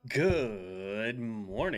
Good morning.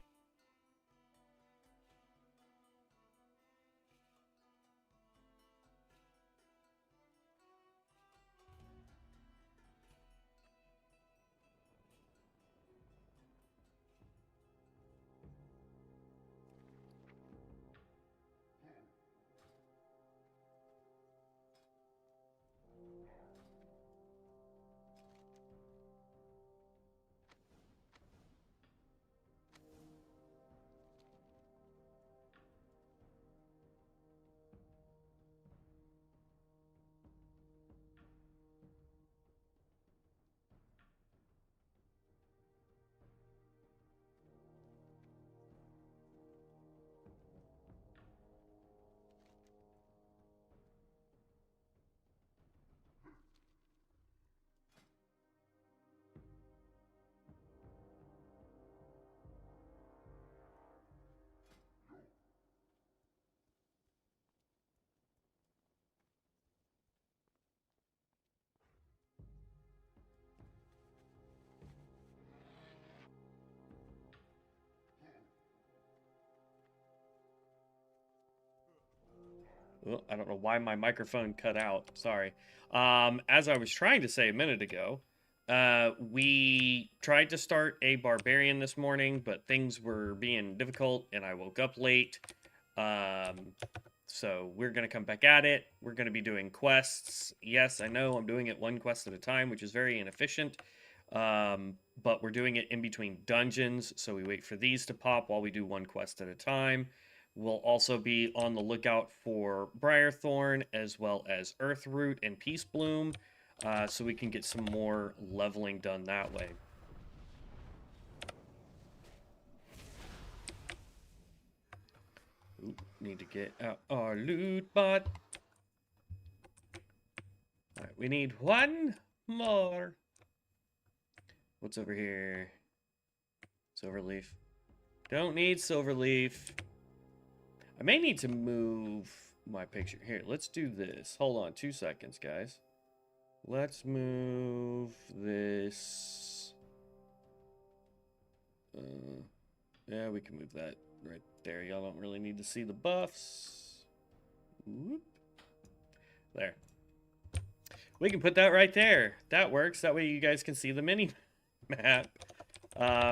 Oh, I don't know why my microphone cut out. Sorry. As I was trying to say a minute ago, we tried to start a barbarian this morning, but things were being difficult, and I woke up late. So we're gonna come back at it. We're gonna be doing quests. Yes, I know I'm doing it one quest at a time, which is very inefficient. But we're doing it in between dungeons, so we wait for these to pop while we do one quest at a time. We'll also be on the lookout for Briarthorn as well as Earthroot and Peace Bloom, so we can get some more leveling done that way. Ooh, need to get out our loot bot. Alright, we need one more. What's over here? Silverleaf. Don't need Silverleaf. I may need to move my picture. Here, let's do this. Hold on 2 seconds, guys. Let's move this. Yeah, we can move that right there. Y'all don't really need to see the buffs. Whoop. There. We can put that right there. That works. That way you guys can see the mini map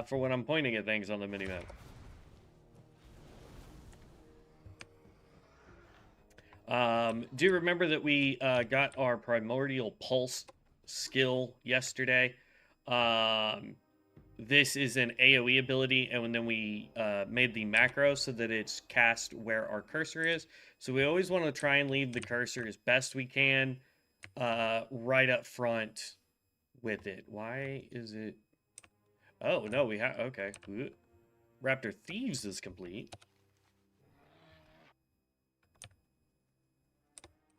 for when I'm pointing at things on the mini map. Do you remember that we got our Primordial Pulse skill yesterday? This is an AoE ability, and then we made the macro so that it's cast where our cursor is. So we always want to try and leave the cursor as best we can right up front with it. Why is it... Oh, no, we have... Okay. Raptor Thieves is complete.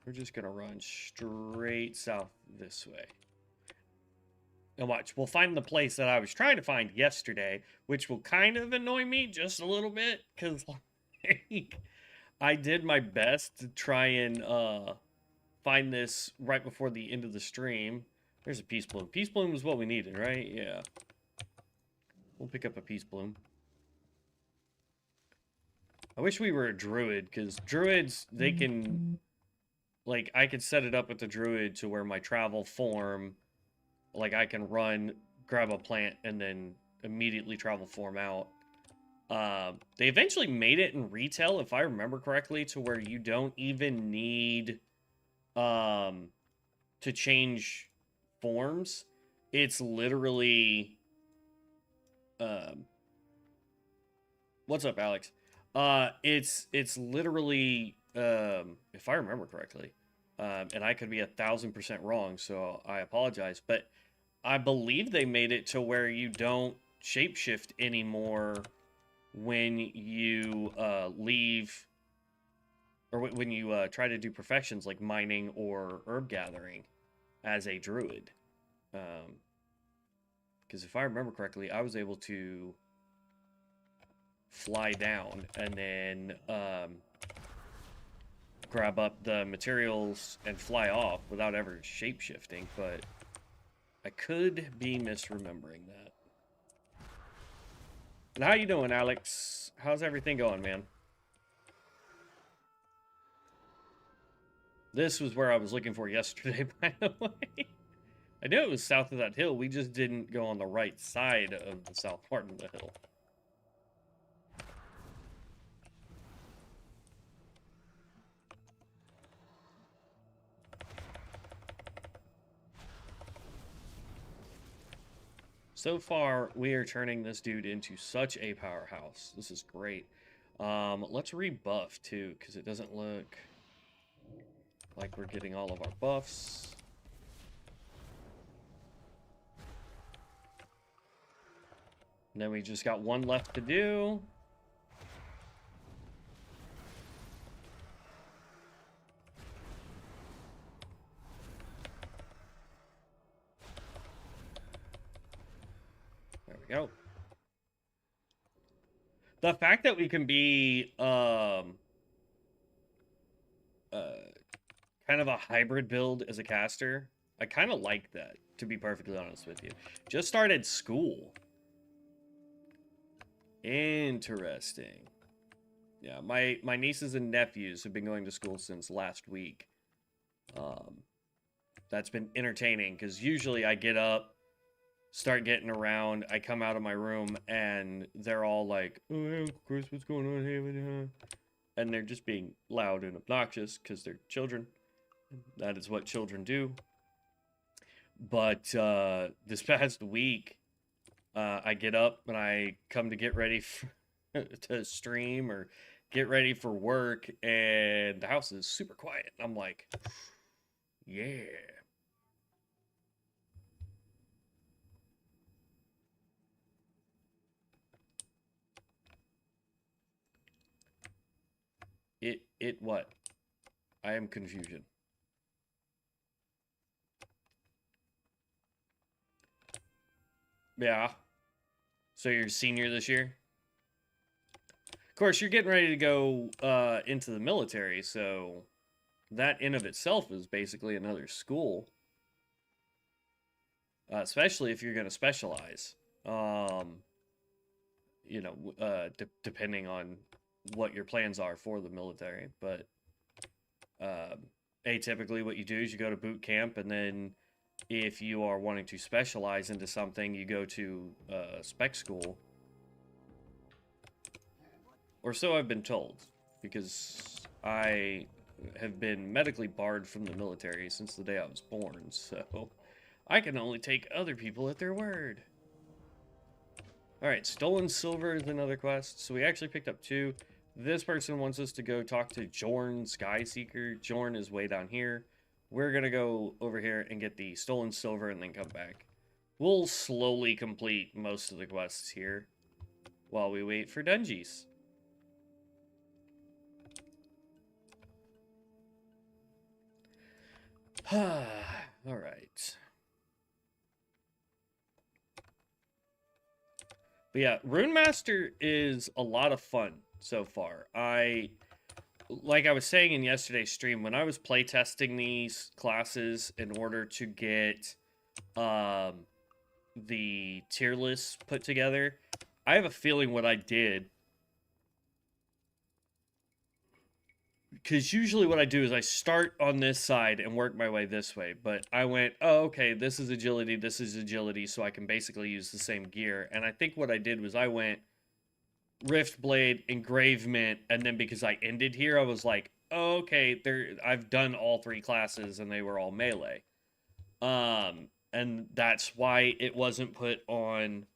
We're just going to run straight south this way. And watch, we'll find the place that I was trying to find yesterday, which will kind of annoy me just a little bit, because like, I did my best to try and find this right before the end of the stream. There's a Peace Bloom. Peace Bloom is what we needed, right? Yeah. We'll pick up a Peace Bloom. I wish we were a druid, because druids, they can... Like, I could set it up with the druid to where my travel form... Like, I can run, grab a plant, and then immediately travel form out. They eventually made it in retail, if I remember correctly, to where you don't even need to change forms. It's literally... what's up, Alex? It's literally, if I remember correctly, and I could be 1000% wrong, so I apologize, but I believe they made it to where you don't shapeshift anymore when you leave, or when you try to do professions like mining or herb gathering as a druid. Because if I remember correctly, I was able to fly down and then grab up the materials and fly off without ever shape-shifting, but I could be misremembering that. And how you doing, Alex? How's everything going, man? This was where I was looking for yesterday, by the way. I knew it was south of that hill. We just didn't go on the right side of the south part of the hill. So far, we are turning this dude into such a powerhouse. This is great. Let's rebuff, too, because it doesn't look like we're getting all of our buffs. And then we just got one left to do. There we go. The fact that we can be kind of a hybrid build as a caster, I kind of like that, to be perfectly honest with you. Just started school. Interesting. Yeah, my nieces and nephews have been going to school since last week. That's been entertaining, because usually I get up, start getting around, I come out of my room, and they're all like, oh, hey, Chris, what's going on here? And they're just being loud and obnoxious, because they're children. That is what children do. But this past week, I get up and I come to get ready to stream or get ready for work, and the house is super quiet. I'm like, yeah. It what? I am confusion. Yeah. So you're a senior this year? Of course, you're getting ready to go into the military, so that in of itself is basically another school. Especially if you're going to specialize. You know, depending on what your plans are for the military. But atypically what you do is you go to boot camp, and then if you are wanting to specialize into something, you go to spec school. Or so I've been told, because I have been medically barred from the military since the day I was born, so I can only take other people at their word. Alright, stolen silver is another quest. So we actually picked up 2. This person wants us to go talk to Jorn Skyseeker. Jorn is way down here. We're going to go over here and get the stolen silver and then come back. We'll slowly complete most of the quests here while we wait for dungeons. Alright. But yeah, Runemaster is a lot of fun so far. Like I was saying in yesterday's stream, when I was playtesting these classes in order to get the tier list put together, I have a feeling what I did, because usually what I do is I start on this side and work my way this way, but I went, oh, okay, this is agility, so I can basically use the same gear. And I think what I did was I went Rift Blade, Engravement, and then because I ended here, I was like, oh, okay, I've done all 3 classes, and they were all melee. And that's why it wasn't put on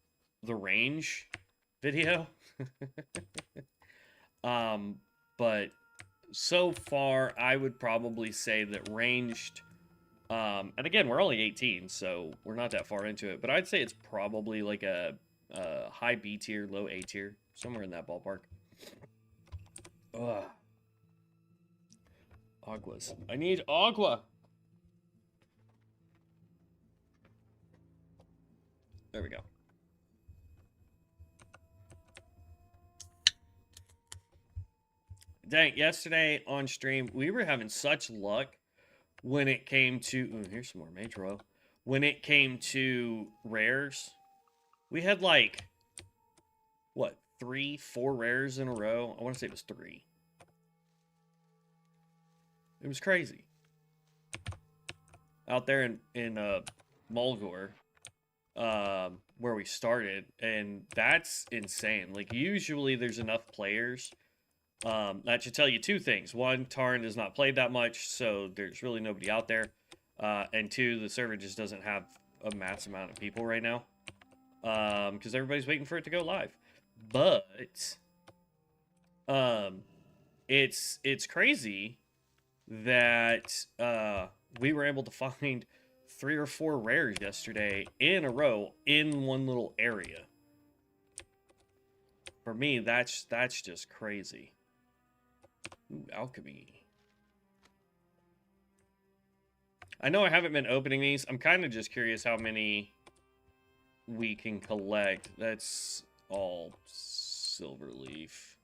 the range video. But so far, I would probably say that ranged, and again, we're only 18, so we're not that far into it, but I'd say it's probably like a high B tier, low A tier, somewhere in that ballpark. Ugh. Aguas. I need agua. There we go. Dang, yesterday on stream, we were having such luck when it came to... Ooh, here's some more Mage Royal. When it came to rares, we had like what, 3, 4 rares in a row. I want to say it was 3. It was crazy. Out there in Mulgore, where we started, and that's insane. Like, usually there's enough players. That should tell you 2 things. 1, Tarn does not play that much, so there's really nobody out there. And 2, the server just doesn't have a mass amount of people right now. Because everybody's waiting for it to go live. But it's crazy that we were able to find 3 or 4 rares yesterday in a row in one little area. For me, that's just crazy. Ooh, alchemy. I know I haven't been opening these. I'm kind of just curious how many we can collect. That's all silver leaf.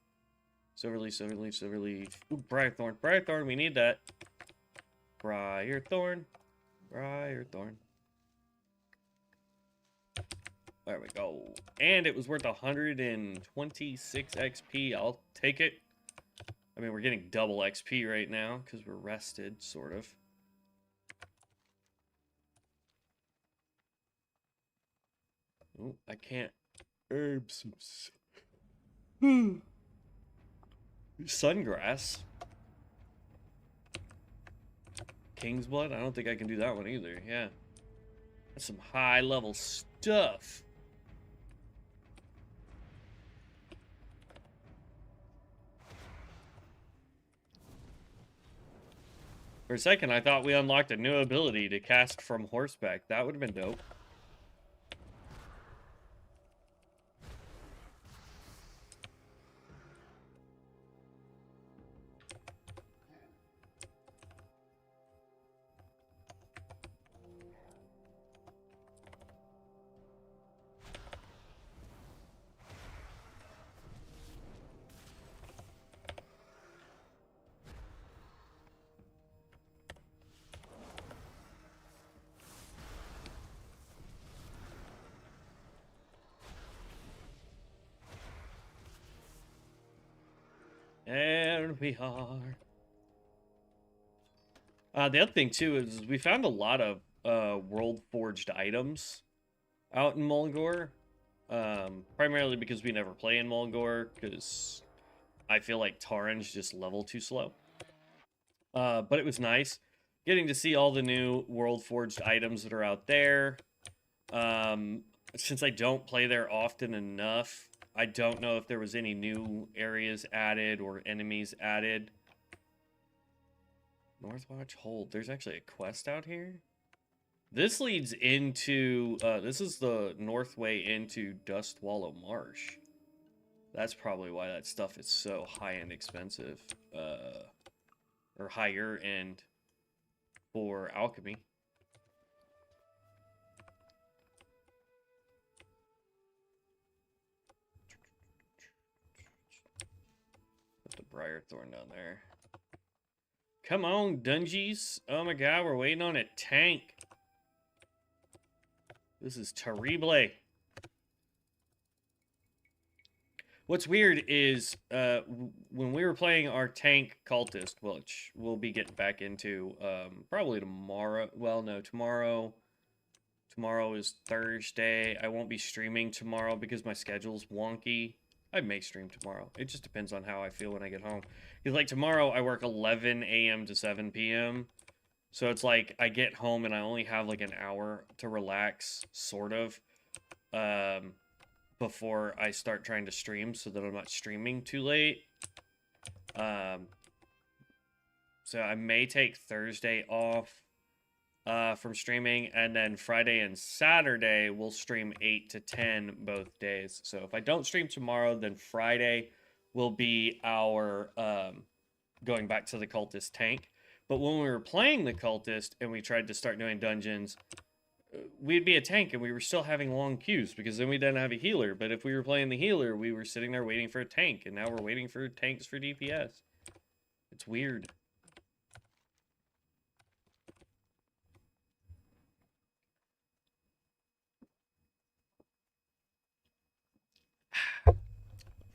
Silver leaf, silver leaf, silver leaf. Ooh, Briarthorn. Briarthorn, we need that. Briarthorn. Briarthorn. There we go. And it was worth 126 XP. I'll take it. I mean, we're getting double XP right now because we're rested, sort of. Oh, I can't herb some sungrass. King's blood? I don't think I can do that one either. Yeah. That's some high level stuff. For a second, I thought we unlocked a new ability to cast from horseback. That would have been dope. And we are. The other thing, too, is we found a lot of world-forged items out in Mulgore. Primarily because we never play in Mulgore, because I feel like Taran's just level too slow. But it was nice getting to see all the new world-forged items that are out there. Since I don't play there often enough, I don't know if there was any new areas added or enemies added. Northwatch Hold. There's actually a quest out here. This leads into, this is the north way into Dust Wallow Marsh. That's probably why that stuff is so high-end expensive. Or higher end for alchemy. Put the Briarthorn down there. Come on, Dungies. Oh my god, we're waiting on a tank. This is terrible. What's weird is when we were playing our tank cultist, which we'll be getting back into probably tomorrow. Well, no, tomorrow. Tomorrow is Thursday. I won't be streaming tomorrow because my schedule's wonky. I may stream tomorrow. It just depends on how I feel when I get home. Because, like, tomorrow I work 11 a.m. to 7 p.m. So it's like I get home and I only have, like, an hour to relax, sort of, before I start trying to stream so that I'm not streaming too late. So I may take Thursday off from streaming, and then Friday and Saturday we'll stream 8 to 10 both days. So if I don't stream tomorrow, then Friday will be our going back to the cultist tank. But when we were playing the cultist and we tried to start doing dungeons, we'd be a tank and we were still having long queues because then we didn't have a healer. But if we were playing the healer, we were sitting there waiting for a tank, and now we're waiting for tanks for DPS. It's weird.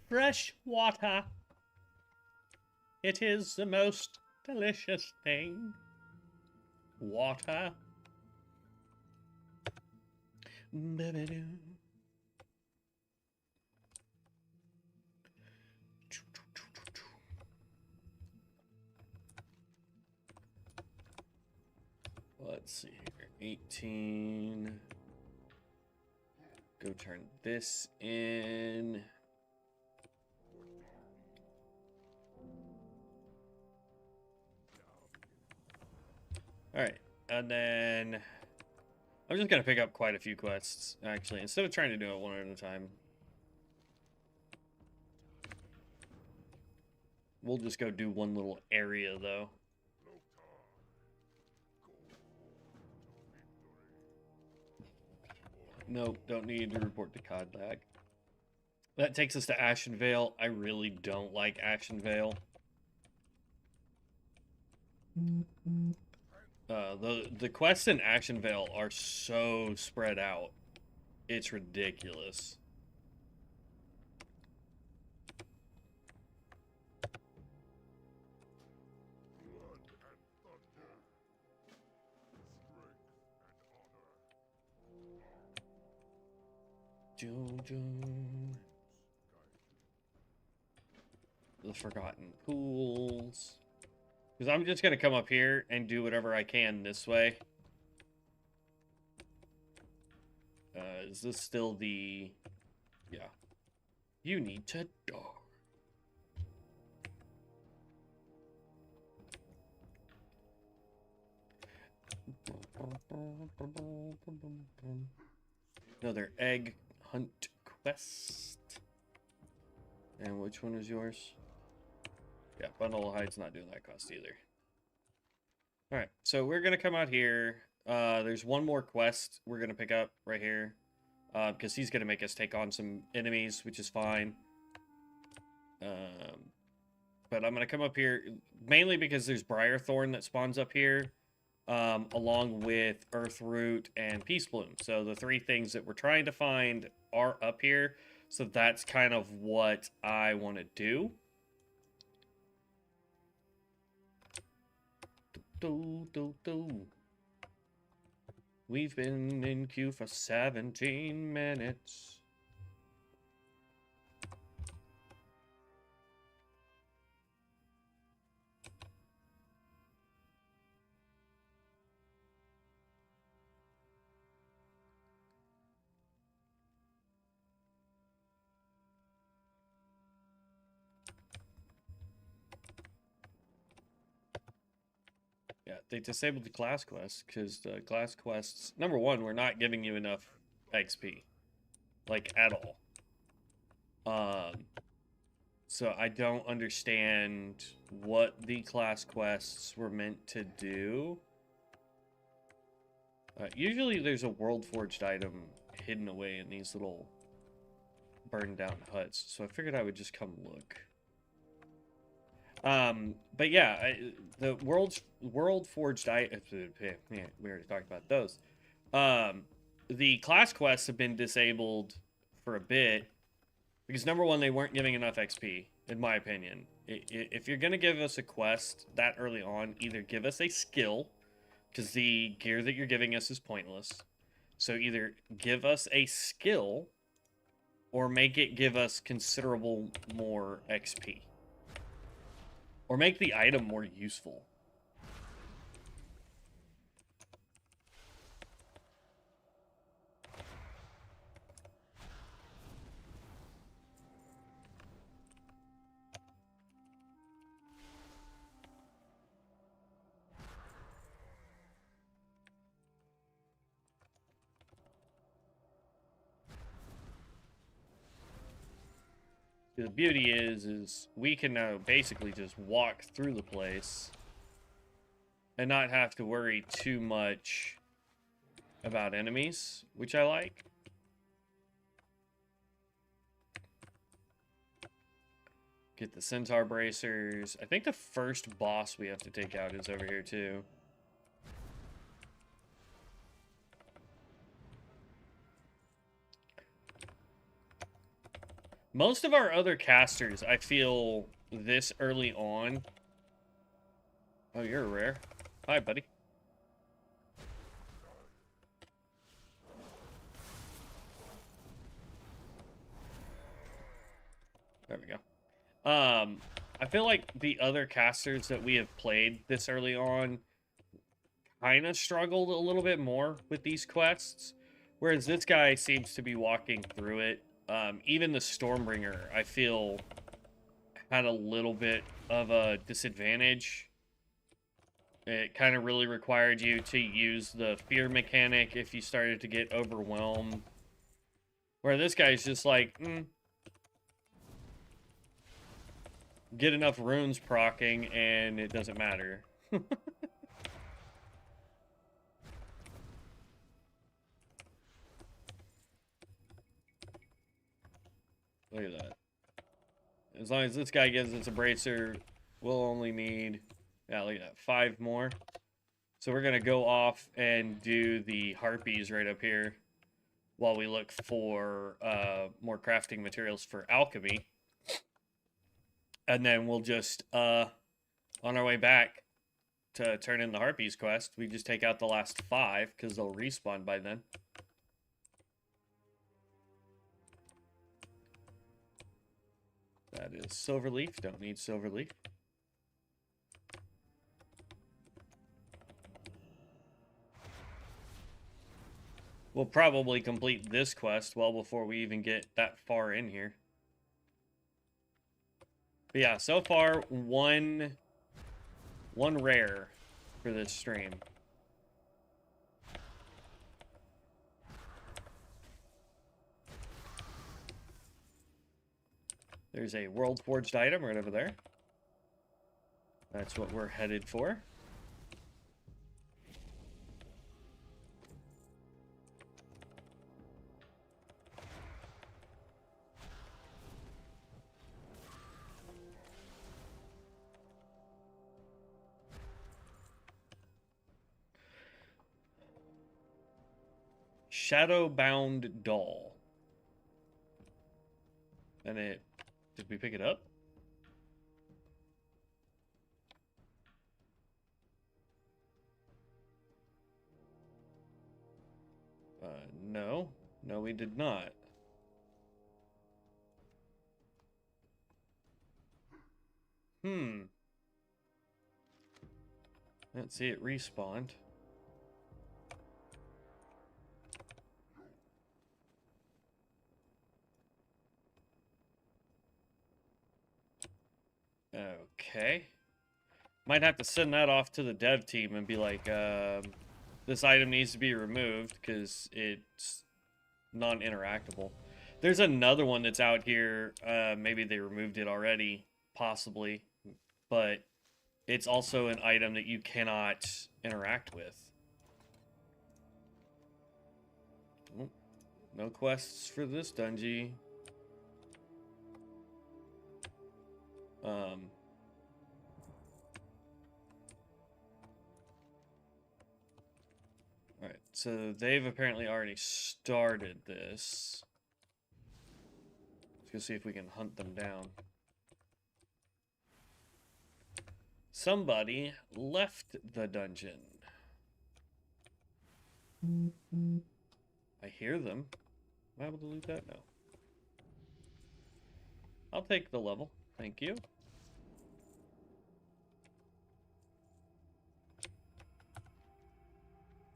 Fresh water. It is the most delicious thing. Water. Let's see here. 18. Go turn this in. Alright, and then I'm just going to pick up quite a few quests, actually, instead of trying to do it one at a time. We'll just go do one little area, though. Nope, don't need to report to COD lag. That takes us to Ashen Vale. I really don't like Ashen Vale. The quests in Ashen Vale are so spread out. It's ridiculous. The Forgotten Pools. Because I'm just going to come up here and do whatever I can this way. Is this still the... Yeah. You need to die. Another egg hunt quest. And which one is yours? Yeah, bundle of hides, not doing that quest either. Alright, so we're gonna come out here. There's one more quest we're gonna pick up right here. Because he's gonna make us take on some enemies, which is fine. But I'm gonna come up here mainly because there's Briarthorn that spawns up here. Along with Earthroot and Peace Bloom. So the three things that we're trying to find are up here. So that's kind of what I want to do. We've been in queue for 17 minutes. Yeah, they disabled the class quests because the class quests, number one, we're not giving you enough XP, like at all. So I don't understand what the class quests were meant to do. Usually there's a world forged item hidden away in these little burned down huts, so I figured I would just come look. But yeah, the world forged item, we already talked about those. The class quests have been disabled for a bit because number one, they weren't giving enough XP, in my opinion. If you're gonna give us a quest that early on, either give us a skill, because the gear that you're giving us is pointless. So either give us a skill, or make it give us considerable more XP. Or make the item more useful. The beauty is we can now basically just walk through the place and not have to worry too much about enemies, which I like. Get the centaur bracers. I think the first boss we have to take out is over here too. Most of our other casters, I feel, this early on... Oh, you're a rare. Hi, buddy. There we go. I feel like the other casters that we have played this early on kind of struggled a little bit more with these quests, whereas this guy seems to be walking through it. Even the Stormbringer, I feel, had a little bit of a disadvantage. It kind of really required you to use the fear mechanic if you started to get overwhelmed. Where this guy's just like, get enough runes proccing and it doesn't matter. Look at that. As long as this guy gives us a bracer, we'll only need, yeah, look at that, 5 more. So we're going to go off and do the harpies right up here while we look for more crafting materials for alchemy. And then we'll just, on our way back to turn in the harpies quest, we just take out the last 5 because they'll respawn by then. That is silverleaf. Don't need silverleaf. We'll probably complete this quest well before we even get that far in here. But yeah, so far, one rare for this stream. There's a World Forged item right over there. That's what we're headed for. Shadowbound Doll. And it... Did we pick it up? No. No, we did not. Let's see, it respawned. Okay. Might have to send that off to the dev team and be like, this item needs to be removed because it's non-interactable. There's another one that's out here. Maybe they removed it already, possibly. But it's also an item that you cannot interact with. Oh, no quests for this dungeon. Alright, so they've apparently already started this. Let's go see if we can hunt them down. Somebody left the dungeon. I hear them. Am I able to loot that? No. I'll take the level. Thank you.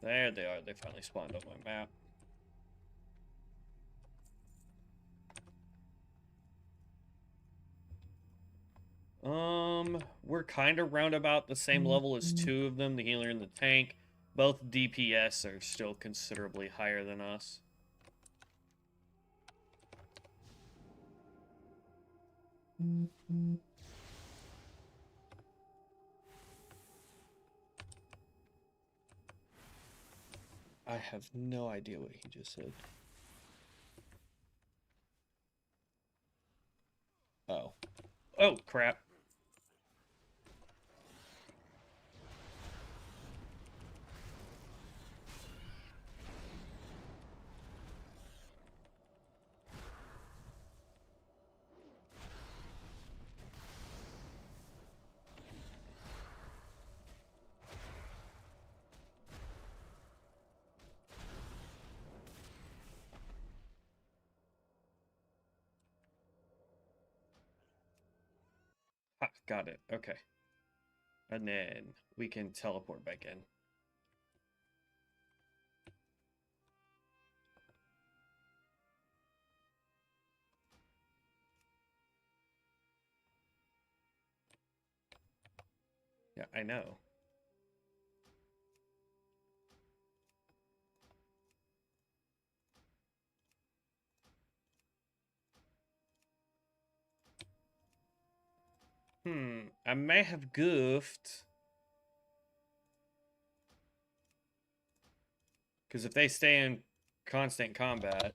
There they are. They finally spawned on my map. We're kind of roundabout the same level as 2 of them, the healer and the tank. Both DPS are still considerably higher than us. I have no idea what he just said. Oh. Oh, crap. got it. Okay. And then we can teleport back in. Yeah, I know. I may have goofed. Because if they stay in constant combat...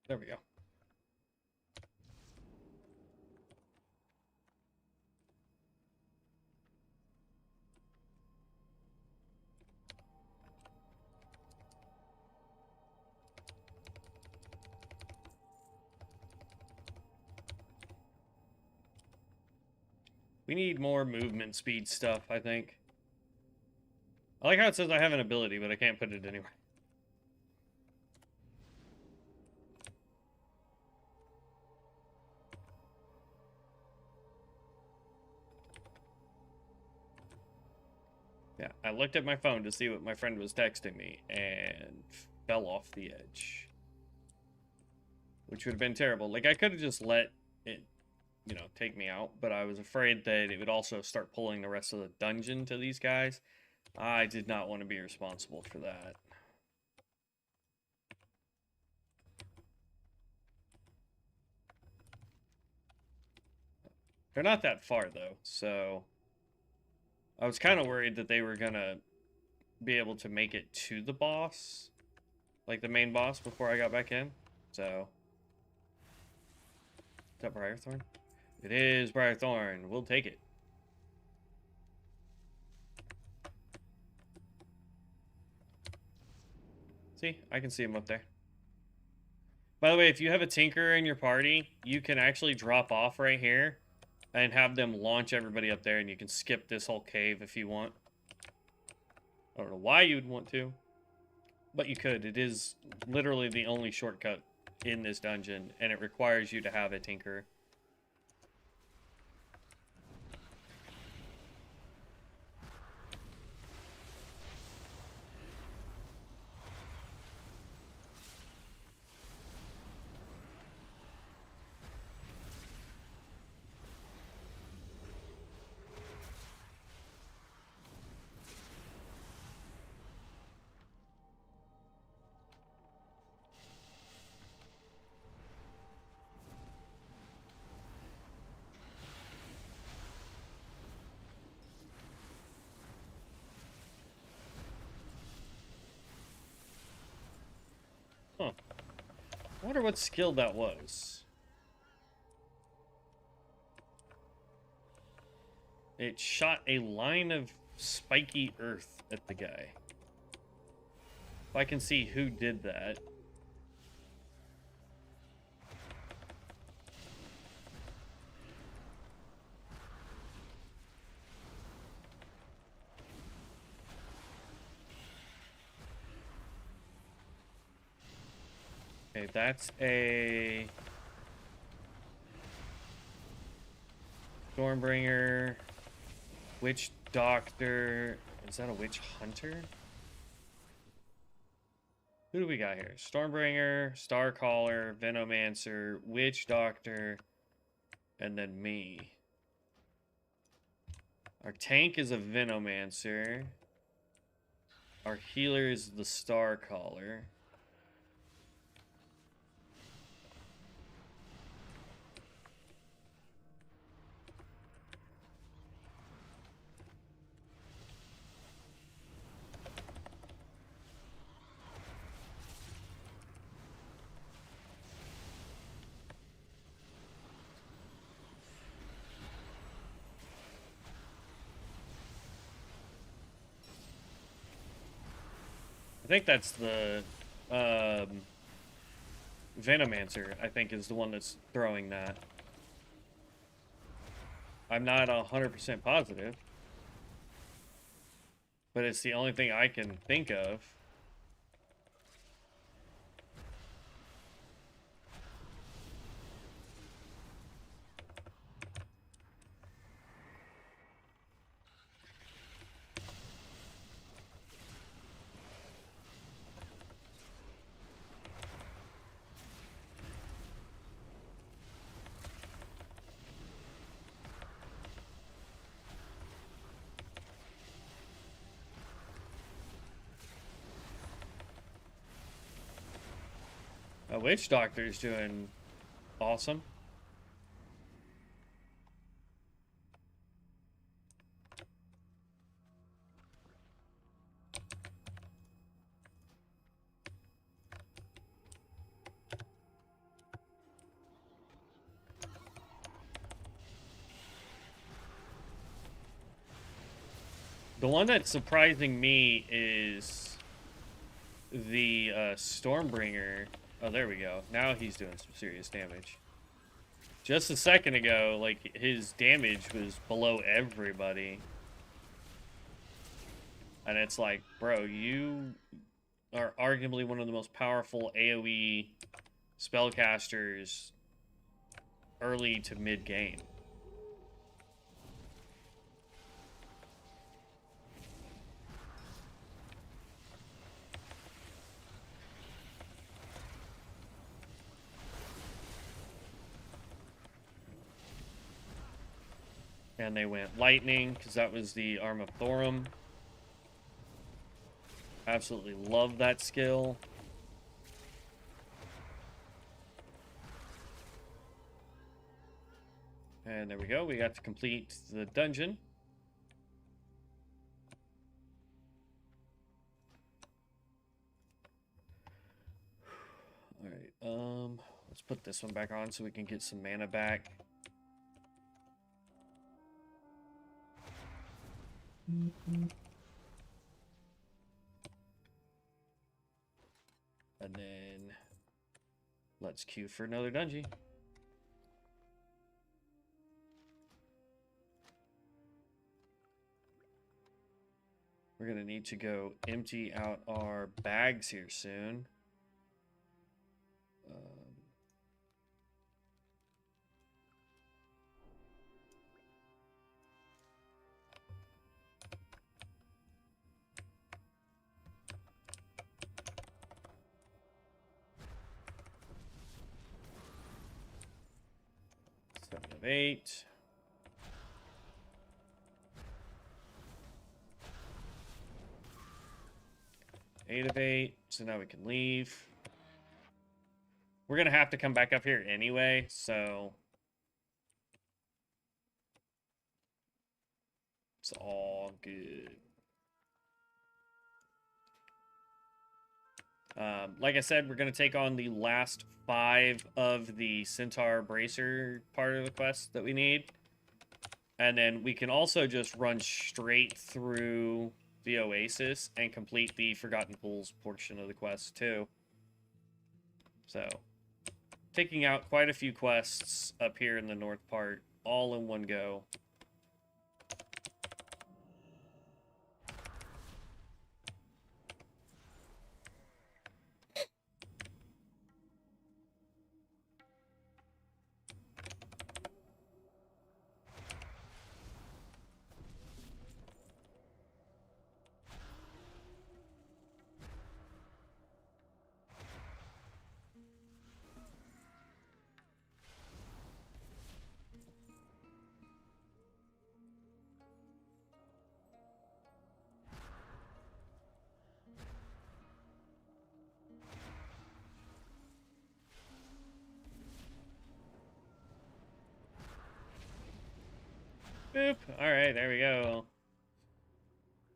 There we go. We need more movement speed stuff, I think. I like how it says I have an ability, but I can't put it anywhere. Yeah, I looked at my phone to see what my friend was texting me and fell off the edge. Which would have been terrible. Like, I could have just let it, you know, take me out, but I was afraid that it would also start pulling the rest of the dungeon to these guys. I did not want to be responsible for that. They're not that far, though, so... I was kind of worried that they were gonna be able to make it to the boss, like the main boss, before I got back in. So, is that Briarthorn? It is Briarthorn. We'll take it. See, I can see him up there. By the way, if you have a Tinker in your party, you can actually drop off right here and have them launch everybody up there, and you can skip this whole cave if you want. I don't know why you'd want to, but you could. It is literally the only shortcut in this dungeon, and it requires you to have a Tinker. Huh. I wonder what skill that was. It shot a line of spiky earth at the guy. If I can see who did that. Okay, that's a Stormbringer, Witch Doctor. Is that a Witch Hunter? Who do we got here? Stormbringer, Starcaller, Venomancer, Witch Doctor, and then me. Our tank is a Venomancer. Our healer is the Starcaller. think that's the Venomancer, I think, is the one that's throwing that. I'm not 100% positive, but it's the only thing I can think of. A witch doctor's doing awesome. The one that's surprising me is the Stormbringer. Oh, there we go. Now he's doing some serious damage. Just a second ago, like, his damage was below everybody. And it's like, bro, you are arguably one of the most powerful AoE spellcasters early to mid-game. And they went lightning, because that was the Arm of Thorum. Absolutely love that skill. And there we go. We got to complete the dungeon. Alright, let's put this one back on so we can get some mana back. And then let's queue for another dungeon. We're gonna need to go empty out our bags here soon. Seven of 8. Eight of 8. So now we can leave. We're gonna have to come back up here anyway, so it's all good. Like I said, we're going to take on the last 5 of the Centaur Bracer part of the quest that we need. And then we can also just run straight through the Oasis and complete the Forgotten Pools portion of the quest too. So, taking out quite a few quests up here in the north part, all in one go. Boop. Alright, there we go.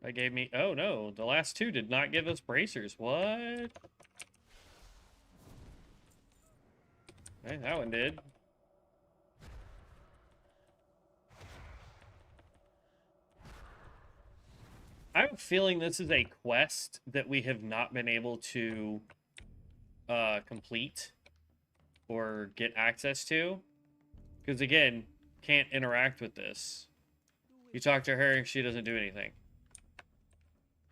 That gave me... Oh, no. The last 2 did not give us bracers. What? Okay, that one did. I have a feeling this is a quest that we have not been able to complete or get access to. Because again, can't interact with this. You talk to her, she doesn't do anything.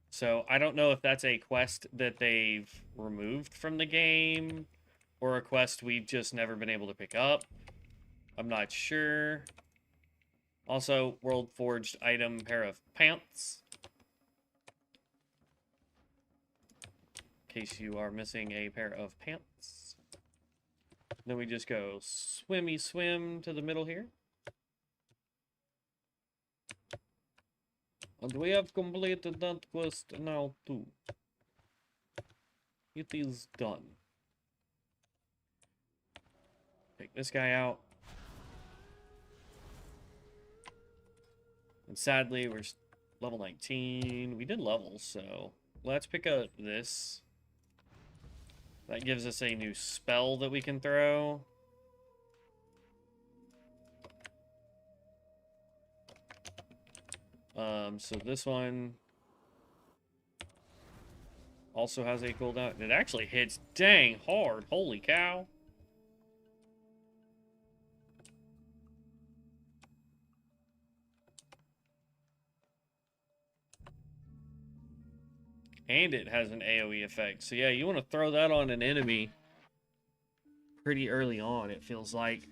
So I don't know if that's a quest that they've removed from the game or a quest we've just never been able to pick up. I'm not sure. Also, World Forged item, pair of pants. In case you are missing a pair of pants. Then we just go swimmy swim to the middle here. And we have completed that quest now too. It is done. Take this guy out. And sadly, we're level 19. We did levels, so let's pick up this. That gives us a new spell that we can throw. So this one also has a cooldown. It actually hits dang hard. Holy cow. And it has an AoE effect. So yeah, you want to throw that on an enemy pretty early on, it feels like.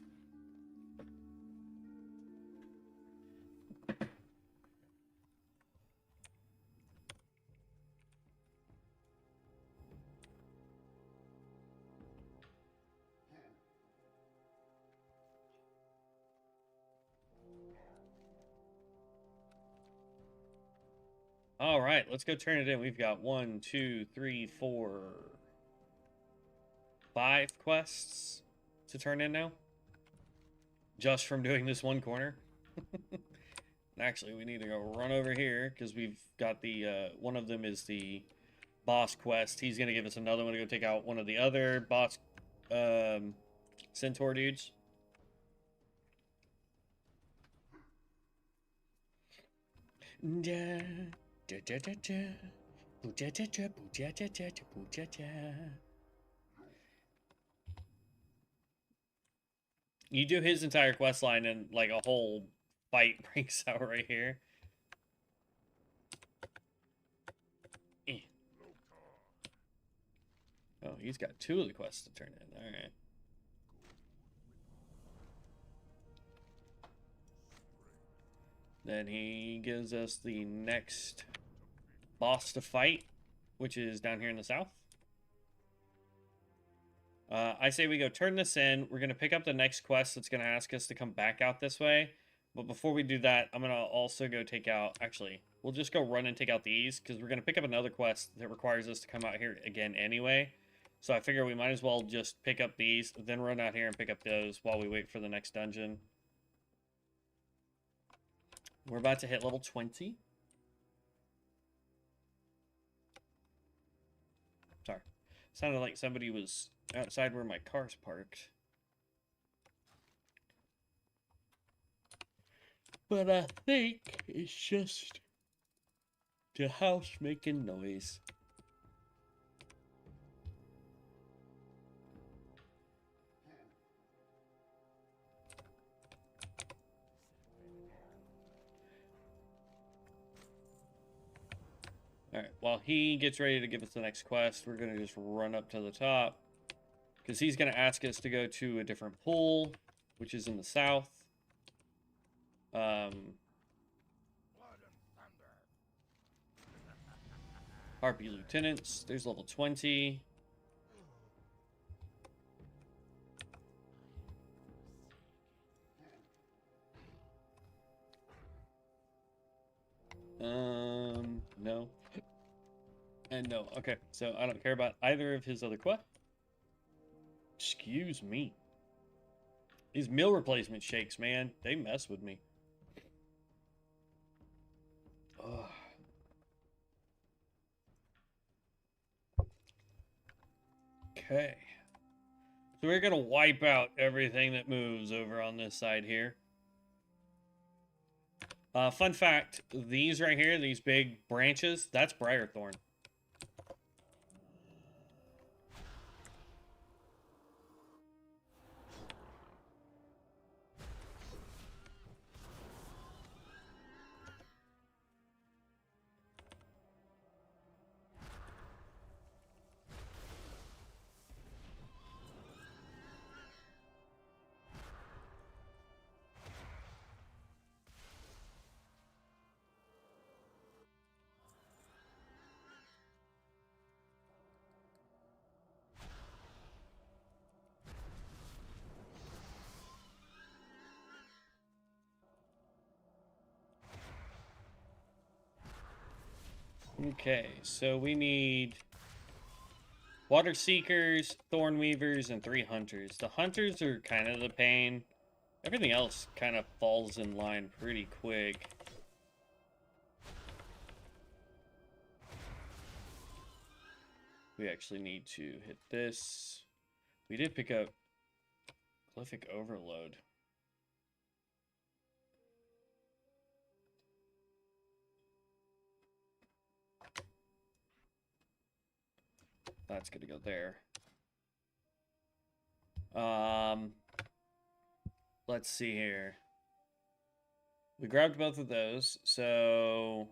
All right, let's go turn it in. We've got 1, 2, 3, 4, 5 quests to turn in now. Just from doing this one corner. Actually, we need to go run over here because we've got the, one of them is the boss quest. He's going to give us another one to go take out one of the other boss centaur dudes. You do his entire quest line and like a whole fight breaks out right here. Oh, he's got 2 of the quests to turn in. All right. Then he gives us the next boss to fight, which is down here in the south. I say we go turn this in. We're going to pick up the next quest that's going to ask us to come back out this way. But before we do that, I'm going to also go take out... Actually, we'll just go run and take out these, because we're going to pick up another quest that requires us to come out here again anyway. So I figure we might as well just pick up these, then run out here and pick up those while we wait for the next dungeon. We're about to hit level 20. Sorry. Sounded like somebody was outside where my car's parked. But I think it's just the house making noise. Alright, while he gets ready to give us the next quest, we're going to just run up to the top. Because he's going to ask us to go to a different pool, which is in the south. Harpy Lieutenants, there's level 20. No. And no. Okay, so I don't care about either of his other quests. Excuse me. These meal replacement shakes, man, they mess with me. Ugh. Okay. So we're going to wipe out everything that moves over on this side here. Fun fact, these right here, these big branches, that's Briarthorn. Okay, so we need water seekers, thorn weavers, and 3 hunters. The hunters are kind of the pain. Everything else kind of falls in line pretty quick. We actually need to hit this. We did pick up Glyphic Overload. That's gonna go there. Let's see here. We grabbed both of those, so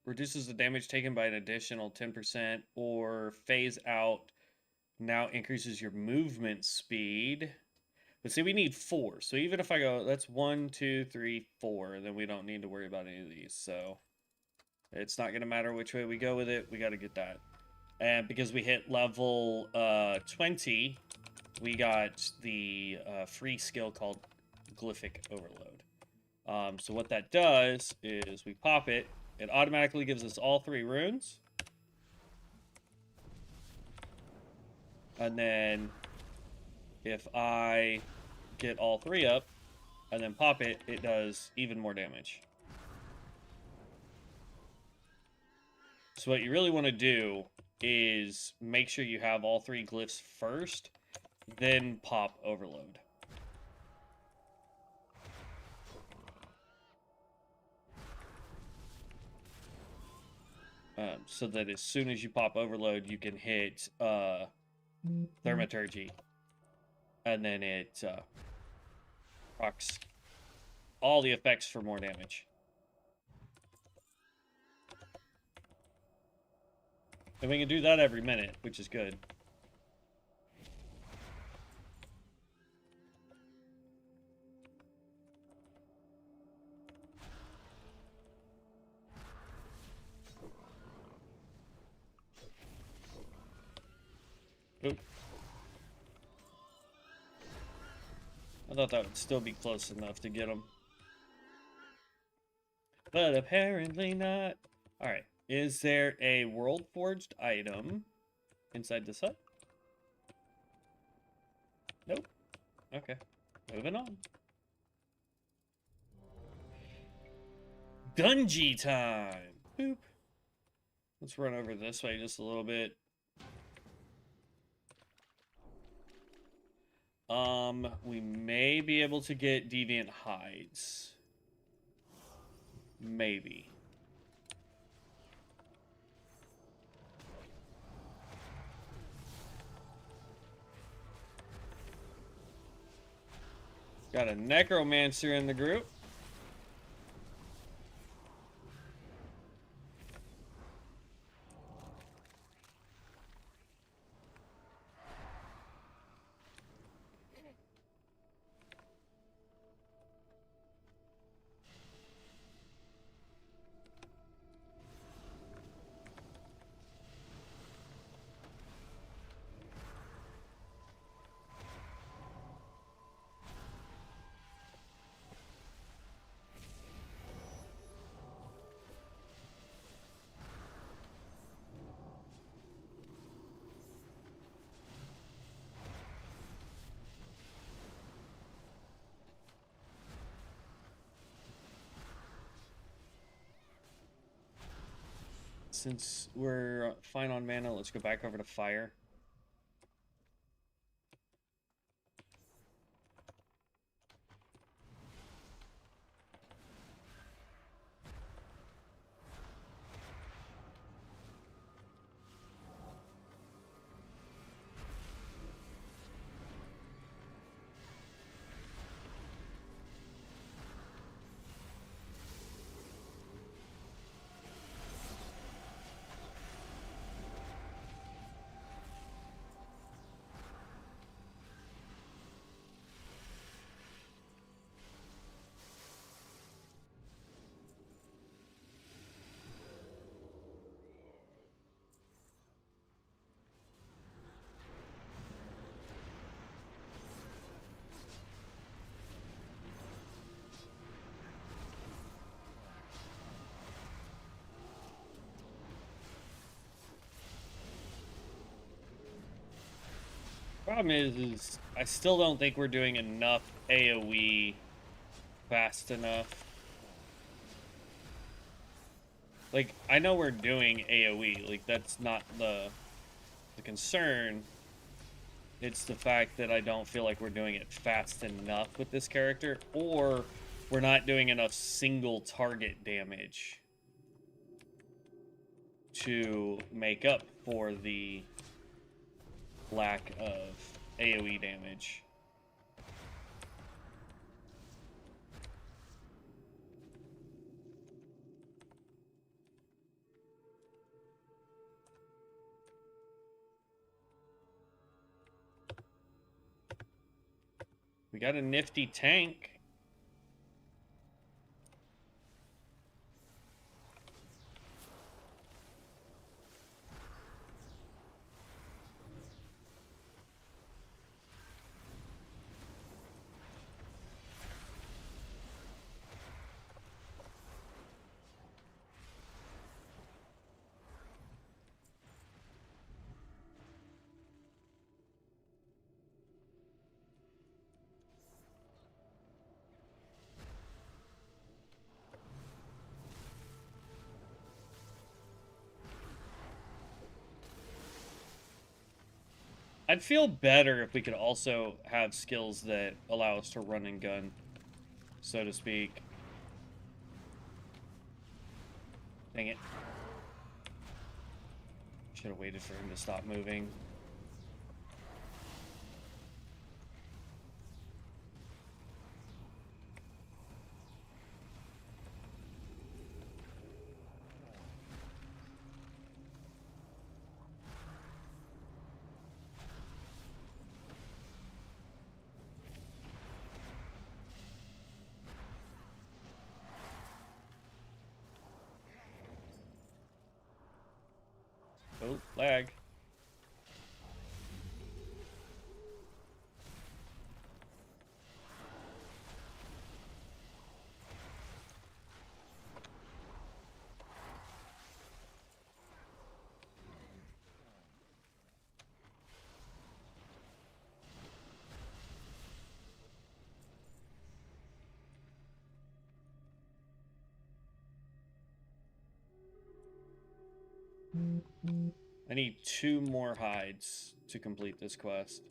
reduces the damage taken by an additional 10%, or phase out now increases your movement speed. But see, we need 4, so even if I go, that's 1, 2, 3, 4, then we don't need to worry about any of these, so it's not gonna matter which way we go with it, we gotta get that. And because we hit level 20, we got the free skill called Glyphic Overload. So what that does is we pop it. It automatically gives us all 3 runes. And then if I get all 3 up and then pop it, it does even more damage. So what you really want to do is make sure you have all 3 glyphs first, then pop Overload. So that as soon as you pop Overload, you can hit Thaumaturgy. And then it procs all the effects for more damage. And we can do that every minute, which is good. Oop. I thought that would still be close enough to get him. But apparently not. Alright. Is there a World Forged item inside this hut? Nope. Okay. Moving on. Dungeon time! Boop. Let's run over this way just a little bit. We may be able to get deviant hides. Maybe. Got a necromancer in the group. Since we're fine on mana, let's go back over to fire. Problem is I still don't think we're doing enough AoE fast enough. Like, I know we're doing AoE, like, that's not the concern. It's the fact that I don't feel like we're doing it fast enough with this character, or we're not doing enough single target damage to make up for the lack of AoE damage. We got a nifty tank. I'd feel better if we could also have skills that allow us to run and gun, so to speak. Dang it. Should have waited for him to stop moving. Oh, lag. I need 2 more hides to complete this quest.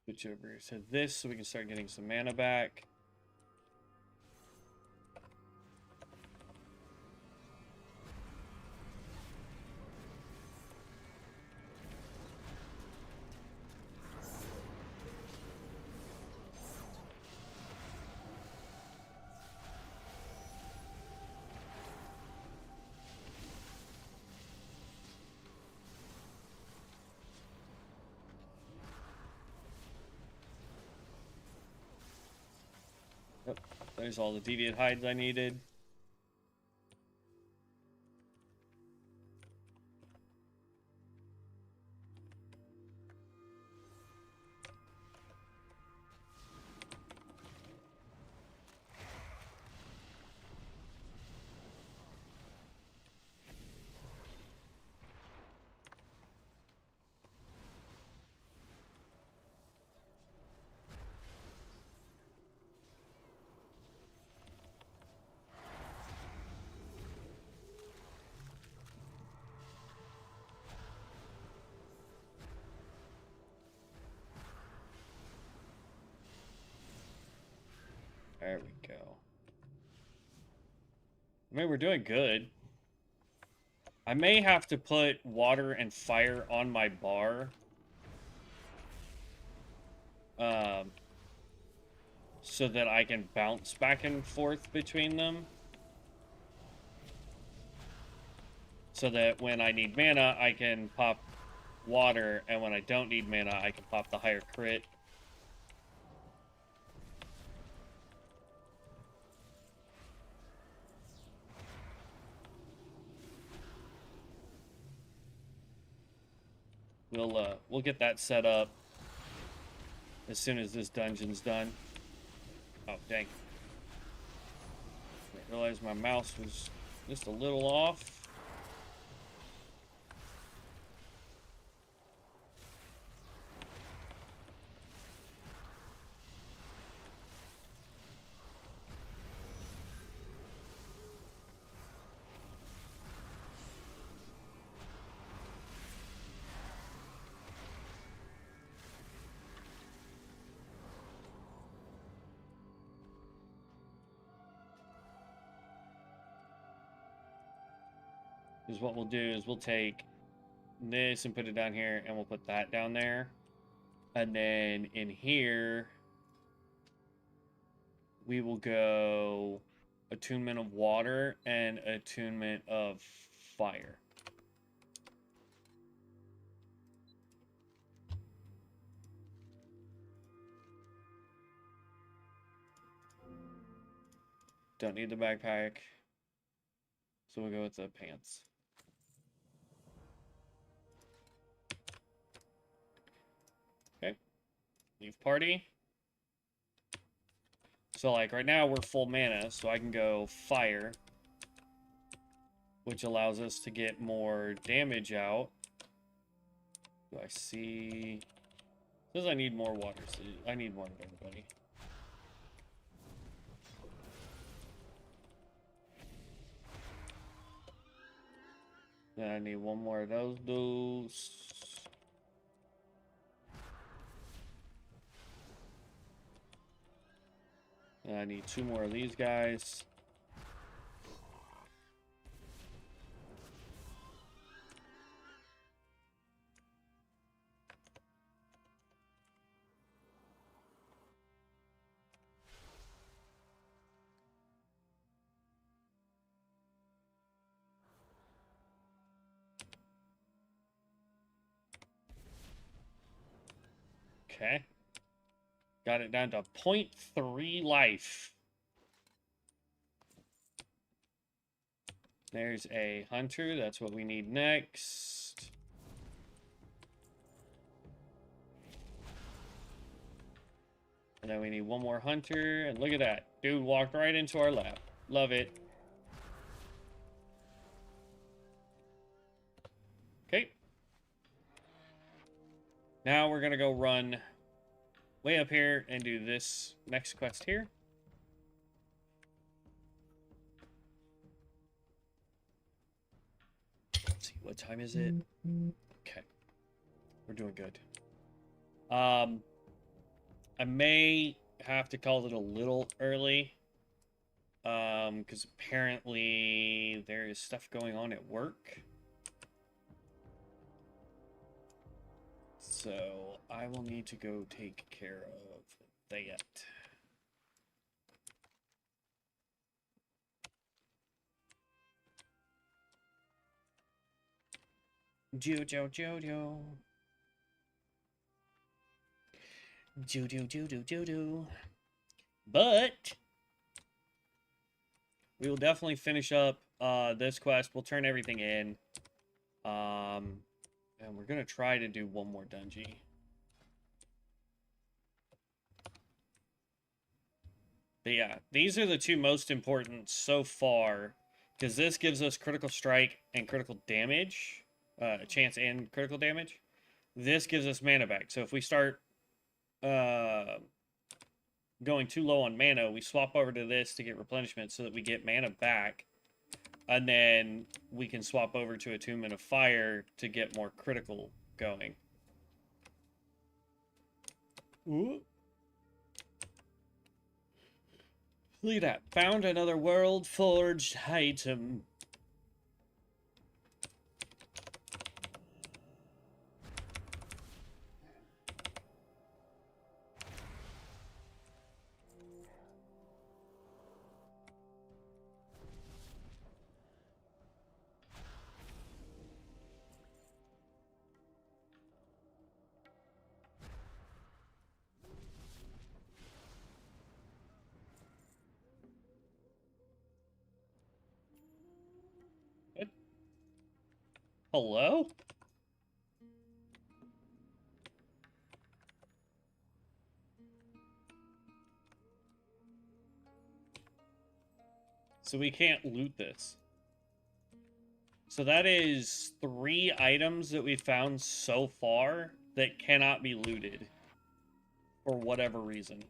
Switch over to this so we can start getting some mana back. Yep, there's all the deviant hides I needed. There we go. I mean, we're doing good. I may have to put water and fire on my bar. so that I can bounce back and forth between them. So that when I need mana, I can pop water, and when I don't need mana, I can pop the higher crit. We'll get that set up as soon as this dungeon's done. Oh, dang. I realized my mouse was just a little off. Is what we'll do is we'll take this and put it down here, and we'll put that down there. And then in here, we will go attunement of water and attunement of fire. Don't need the backpack, so we'll go with the pants. Okay, leave party. So like right now we're full mana, so I can go fire, which allows us to get more damage out. Do I see? It says I need more water, so I need more of everybody. Then I need one more of those dudes. And I need 2 more of these guys. Okay. Got it down to 0.3 life. There's a hunter. That's what we need next. And then we need one more hunter. And look at that. Dude walked right into our lap. Love it. Okay. Now we're going to go run way up here and do this next quest here. Let's see, what time is it? Okay. We're doing good. I may have to call it a little early. Because apparently there is stuff going on at work. So I will need to go take care of that. Jojo. Jojo. But we will definitely finish up this quest. We'll turn everything in. And we're going to try to do one more dungeon. But yeah, these are the 2 most important so far. Because this gives us critical strike and critical damage. Chance and critical damage. This gives us mana back. So if we start going too low on mana, we swap over to this to get replenishment so that we get mana back. And then we can swap over to Attunement of Fire to get more critical going. Ooh. Look at that. Found another world forged item. Hello? So we can't loot this. So that is 3 items that we found so far that cannot be looted. For whatever reason.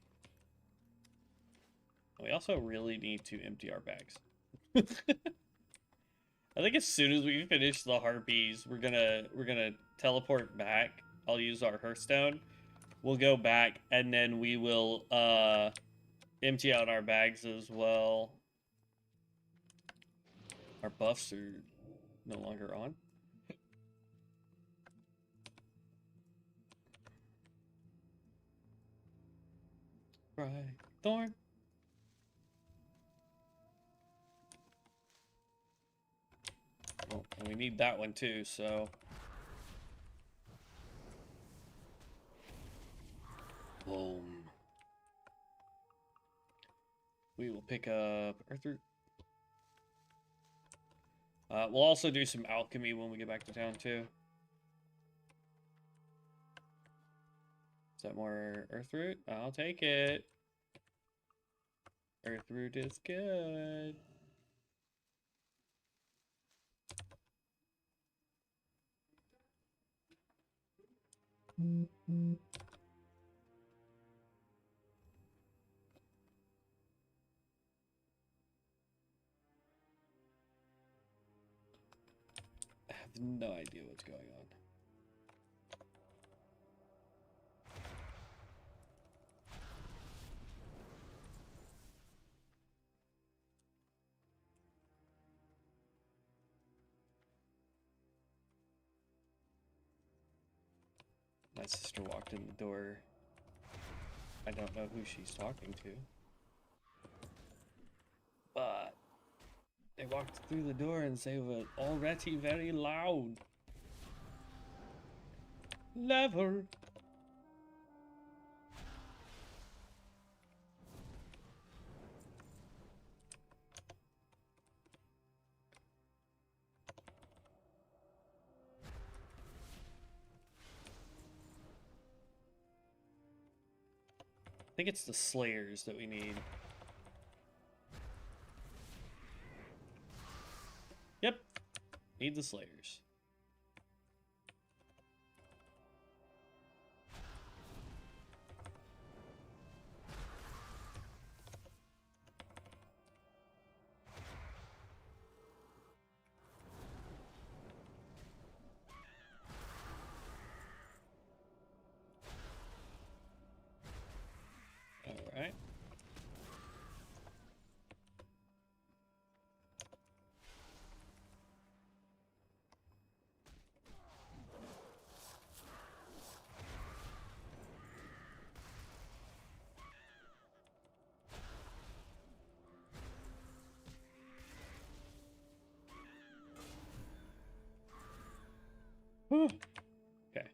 We also really need to empty our bags. I think as soon as we finish the harpies, we're gonna teleport back. I'll use our Hearthstone. We'll go back and then we will empty out our bags as well. Our buffs are no longer on. Right, Thorn. Oh, and we need that one too, so. Boom. We will pick up Earthroot. We'll also do some alchemy when we get back to town too. Is that more Earthroot? I'll take it. Earthroot is good. I have no idea what's going on. My sister walked in the door. I don't know who she's talking to. But they walked through the door and they were already very loud. Lever. I think it's the Slayers that we need. Yep. Need the Slayers. Alright. Whew. Okay.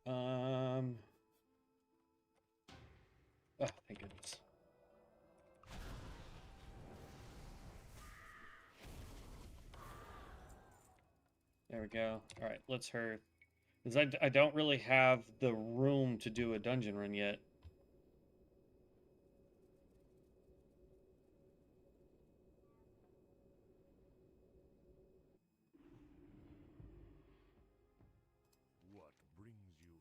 Oh, thank goodness. There we go. All right, let's Hearth. Because I don't really have the room to do a dungeon run yet. What brings you?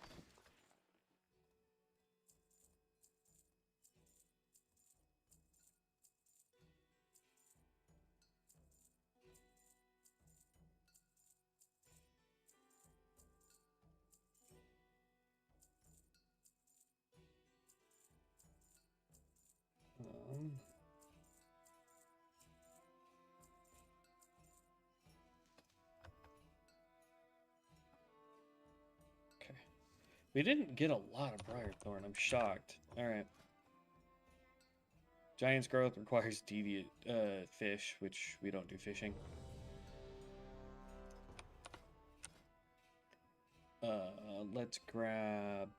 Okay. We didn't get a lot of Briarthorn. I'm shocked. All right. Giant's growth requires deviant fish, which we don't do fishing. Let's grab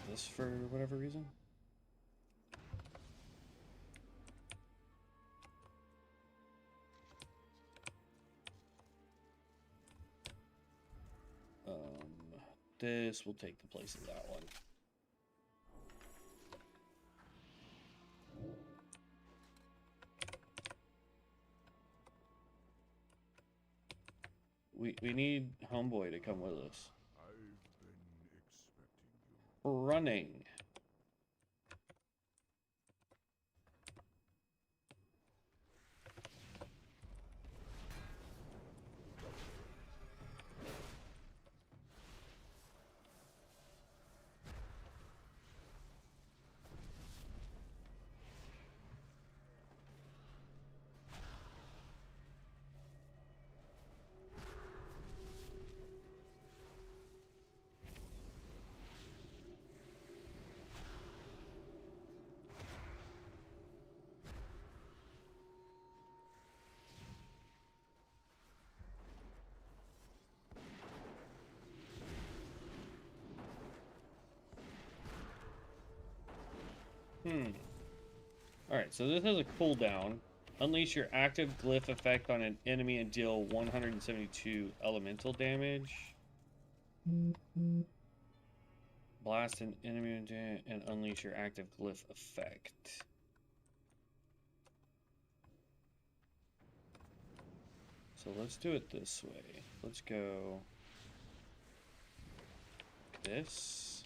this for whatever reason. This will take the place of that one. We need Homeboy to come with us. I've been expecting you. Running. Alright, so this has a cooldown. Unleash your active glyph effect on an enemy and deal 172 elemental damage. Blast an enemy and unleash your active glyph effect. So let's do it this way. Let's go this.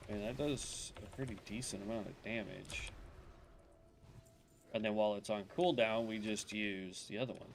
And that does a pretty decent amount of damage. And then while it's on cooldown, we just use the other one.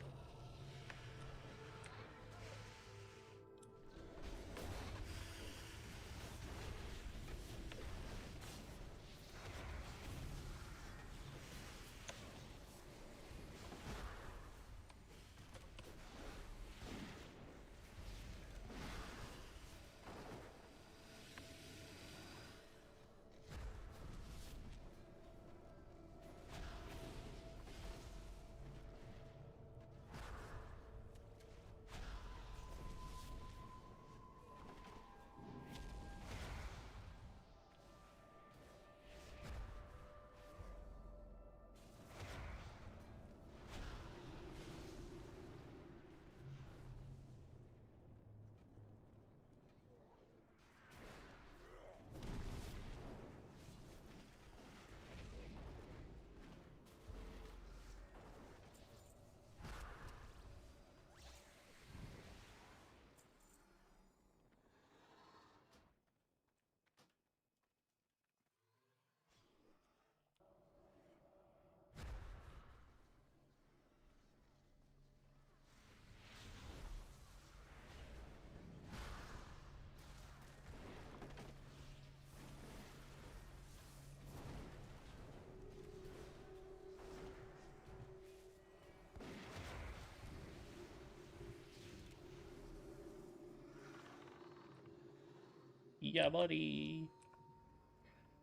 Yeah, buddy.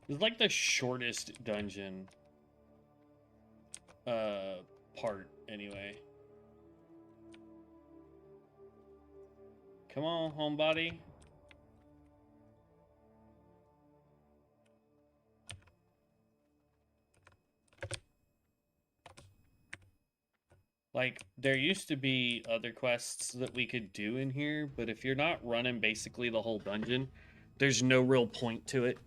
It's like the shortest dungeon. Part, anyway. Come on, homebody. Like, there used to be other quests that we could do in here, but if you're not running basically the whole dungeon, there's no real point to it.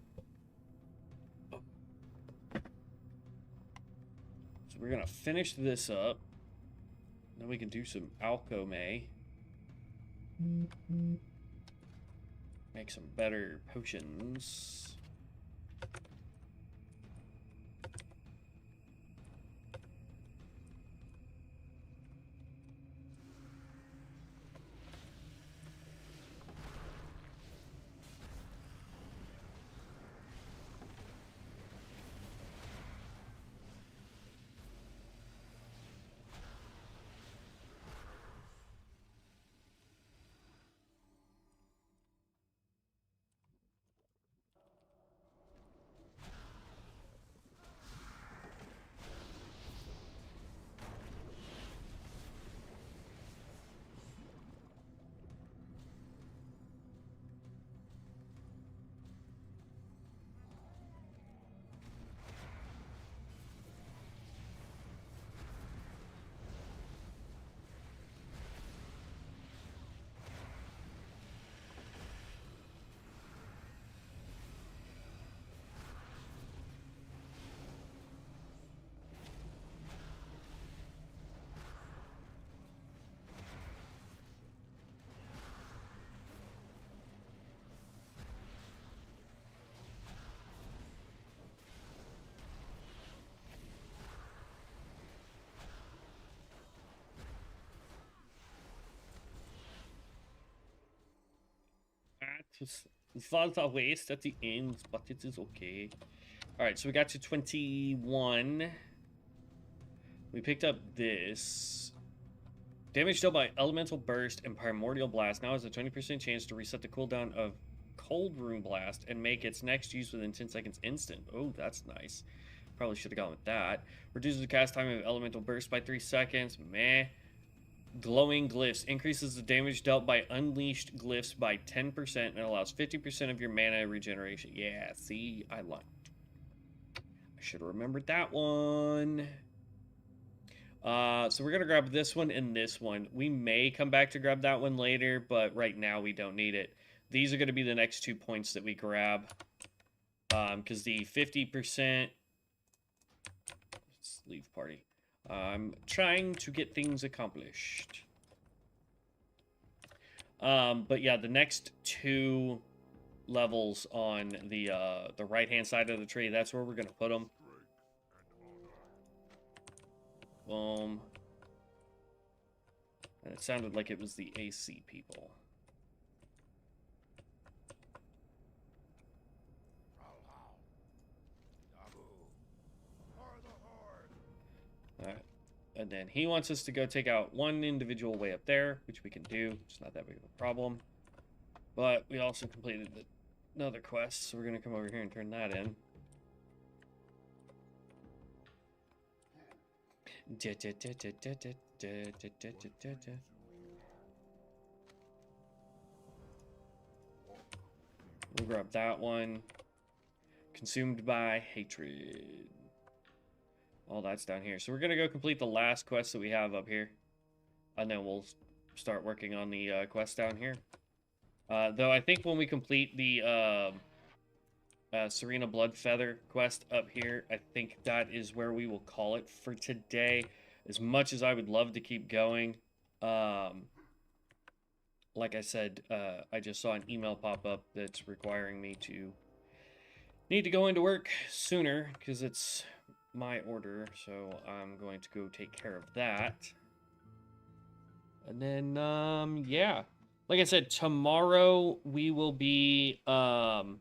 So we're gonna finish this up. Then we can do some alchemy. Make some better potions. It was a waste at the end, but it is okay. Alright, so we got to 21. We picked up this. Damage dealt by Elemental Burst and Primordial Blast now has a 20% chance to reset the cooldown of Cold Rune Blast and make its next use within 10 seconds instant. Oh, that's nice. Probably should have gone with that. Reduces the cast time of Elemental Burst by 3 seconds. Meh. Glowing Glyphs increases the damage dealt by unleashed glyphs by 10% and allows 50% of your mana regeneration. Yeah, see, I should have remembered that one. So we're going to grab this one and this one. We may come back to grab that one later, but right now we don't need it. These are going to be the next 2 points that we grab. Because the 50%... Let's leave party. I'm trying to get things accomplished. But yeah, the next 2 levels on the right-hand side of the tree, that's where we're going to put them. Boom. And it sounded like it was the AC people. Alright. And then he wants us to go take out one individual way up there, which we can do. It's not that big of a problem. But we also completed another quest, so we're going to come over here and turn that in. We'll grab that one. Consumed by hatred. All that's down here. So we're going to go complete the last quest that we have up here. And then we'll start working on the quest down here. Though I think when we complete the Serena Bloodfeather quest up here, I think that is where we will call it for today. As much as I would love to keep going, like I said, I just saw an email pop up that's requiring me to need to go into work sooner because it's my order, so I'm going to go take care of that. And then, yeah. Like I said, tomorrow we will be, we'll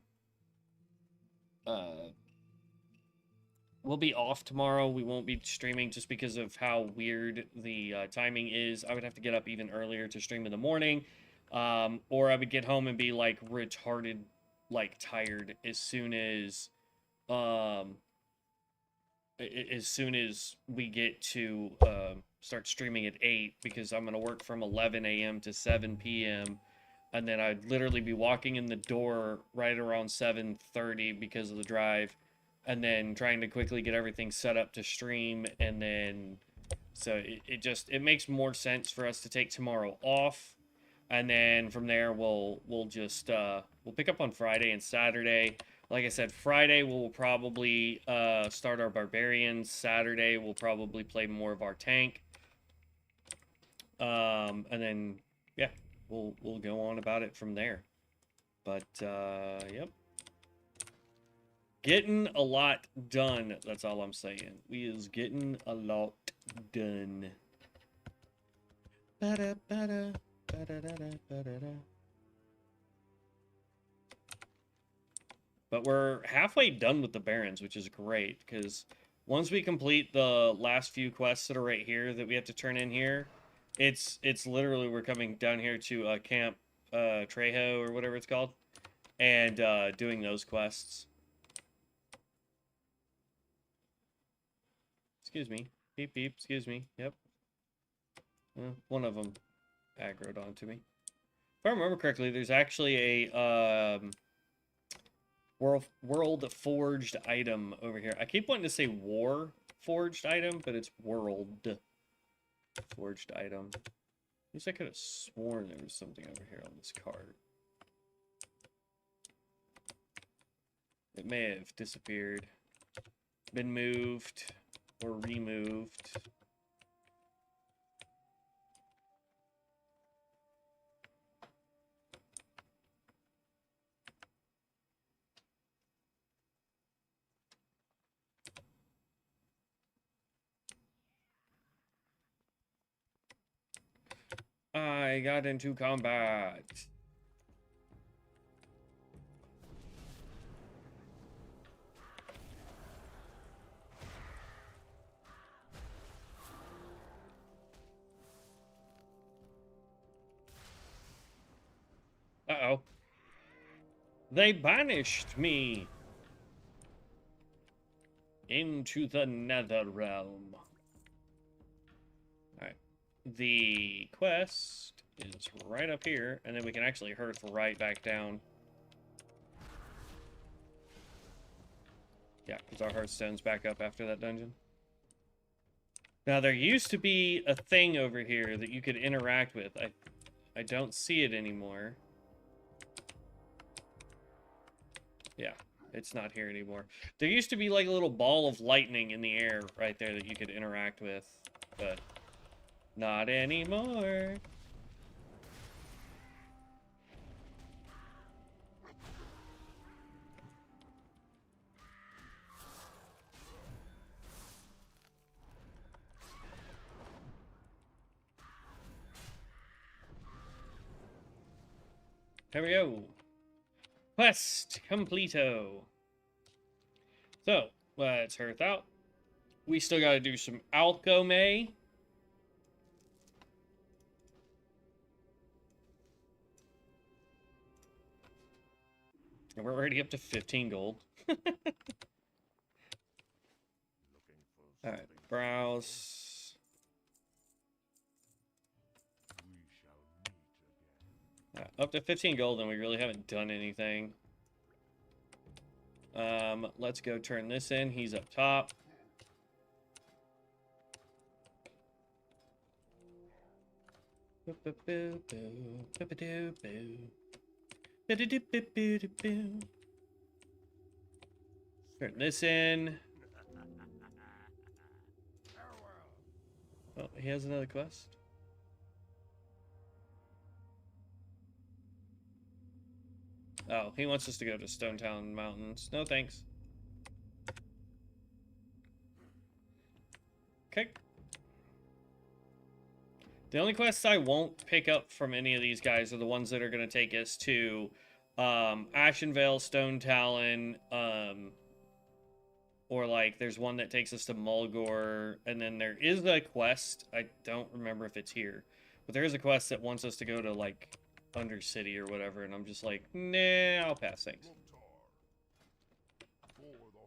be off tomorrow. We won't be streaming just because of how weird the timing is. I would have to get up even earlier to stream in the morning. Or I would get home and be, like, retarded, like, tired as soon as we get to start streaming at 8, because I'm going to work from 11 a.m. to 7 p.m. And then I'd literally be walking in the door right around 7:30 because of the drive. And then trying to quickly get everything set up to stream. And then, so it makes more sense for us to take tomorrow off. And then from there, we'll pick up on Friday and Saturday. Like I said, Friday we'll probably start our barbarians. Saturday we'll probably play more of our tank. And then, yeah, we'll go on about it from there. But, yep. Getting a lot done, that's all I'm saying. We is getting a lot done. Ba-da-ba-da, ba-da-da-da, ba-da-da. But we're halfway done with the Barrens, which is great, because once we complete the last few quests that are right here that we have to turn in here, it's literally we're coming down here to Camp Trejo, or whatever it's called, and doing those quests. Excuse me. Beep, beep. Excuse me. Yep. One of them aggroed onto me. If I remember correctly, there's actually a world forged item over here. I keep wanting to say war forged item, but it's world forged item. At least I could have sworn there was something over here on this card. It may have disappeared, been moved, or removed. I got into combat. Uh-oh. They banished me into the nether realm. Alright. The quest is right up here, and then we can actually hearth right back down. Yeah, because our hearthstone's back up after that dungeon. Now, there used to be a thing over here that you could interact with. I don't see it anymore. Yeah, it's not here anymore. There used to be like a little ball of lightning in the air right there that you could interact with, but not anymore. Here we go. Quest completo. So, let's hearth out. We still gotta do some alchemy. And we're already up to 15 gold. Alright, browse. Up to 15 gold, and we really haven't done anything. Let's go turn this in. He's up top. Turn this in. Oh, he has another quest. Oh, he wants us to go to Stonetown Mountains. No thanks. Okay. The only quests I won't pick up from any of these guys are the ones that are going to take us to Ashenvale, Stone Talon, or like there's one that takes us to Mulgore, and then there is a quest, I don't remember if it's here, but there is a quest that wants us to go to like Undercity or whatever, and I'm just like, nah, I'll pass, thanks.